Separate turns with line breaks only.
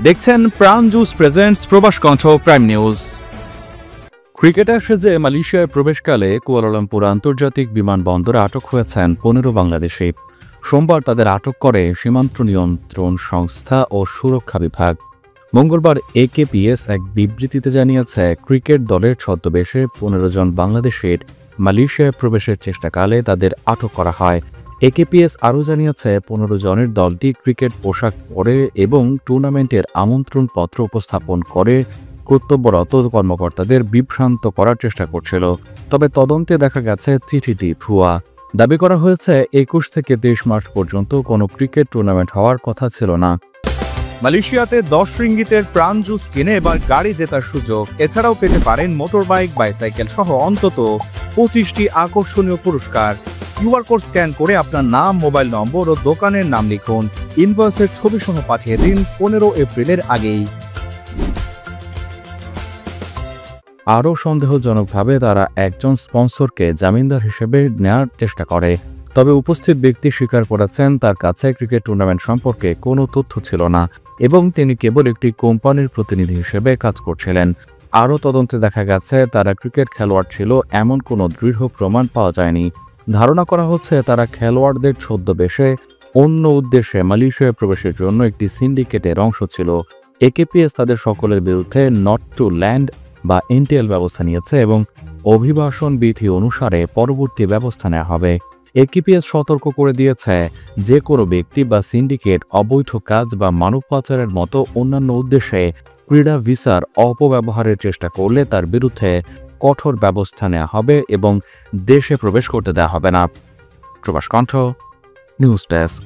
দেখছেন প্রাণ juice presents প্রবাস কণ্ঠ প্রাইম নিউজ। ক্রিকেটার সেজে মালয়েশিয়ায় প্রবেশকালে কুয়ালালামপুর আন্তর্জাতিক বিমানবন্দরে আটক হয়েছেন 15 বাংলাদেশি। সোমবার তাদের আটক করে সীমান্ত নিয়ন্ত্রণ সংস্থা ও সুরক্ষা বিভাগ। মঙ্গলবার একেপিএস এক বিবৃতিতে জানিয়েছে, ক্রিকেট দলের ছদ্মবেশে 15 জন বাংলাদেশের মালয়েশিয়ায় প্রবেশের চেষ্টাকালে তাদের আটক করা হয়। একেপিএস আরও জানিয়েছে, 15 জনের দলটি ক্রিকেট পোশাক পরে এবং টুর্নামেন্টের আমন্ত্রণপত্র উপস্থাপন করে কর্তব্যরত কর্মকর্তাদের বিভ্রান্ত করার চেষ্টা করছিল। তবে তদন্তে দেখা গেছে চিঠিটি ভুয়া। দাবি করা হয়েছে 21 থেকে 23 মার্চ পর্যন্ত কোনো ক্রিকেট টুর্নামেন্ট হওয়ার কথা ছিল না। মালয়েশিয়াতে 10 রিঙ্গিতের প্রাণ জুস কিনে এবার গাড়ি জেতার সুযোগ। এছাড়াও পেতে পারেন মোটরবাইক, বাইসাইকেল সহ অন্তত 25টি আকর্ষণীয় পুরস্কার। কিউআর কোড স্ক্যান করে আপনার নাম, মোবাইল নম্বর ও দোকানের নাম লিখুন। ইনভয়েসের ছবি সহ পাঠিয়ে দিন 15 এপ্রিলের আগেই। আরও সন্দেহজনকভাবে তারা একজন স্পন্সরকে জামিনদার হিসেবে নেওয়ার চেষ্টা করে। তবে উপস্থিত ব্যক্তি স্বীকার করেছেন তার কাছে ক্রিকেট টুর্নামেন্ট সম্পর্কে কোনো তথ্য ছিল না এবং তিনি কেবল একটি কোম্পানির প্রতিনিধি হিসেবে কাজ করছিলেন। আরও তদন্তে দেখা গেছে তারা ক্রিকেট খেলোয়াড় ছিল এমন কোনো দৃঢ় প্রমাণ পাওয়া যায়নি। ধারণা করা হচ্ছে তারা খেলোয়াড়দের ছদ্মবেশে অন্য উদ্দেশ্যে মালয়েশিয়ায় প্রবেশের জন্য একটি সিন্ডিকেটের অংশ ছিল। একেপিএস তাদের সকলের বিরুদ্ধে নট টু ল্যান্ড বা এনটিএল ব্যবস্থা নিয়েছে এবং অভিবাসন বিধি অনুসারে পরবর্তী ব্যবস্থা নেওয়া হবে। একেপিএস সতর্ক করে দিয়েছে, যে কোনো ব্যক্তি বা সিন্ডিকেট অবৈধ কাজ বা মানব পাচারের মতো অন্যান্য উদ্দেশ্যে ক্রীড়া ভিসার অপব্যবহারের চেষ্টা করলে তার বিরুদ্ধে কঠোর ব্যবস্থা নেওয়া হবে এবং দেশে প্রবেশ করতে দেওয়া হবে না। প্রবাস কণ্ঠ নিউজ ডেস্ক।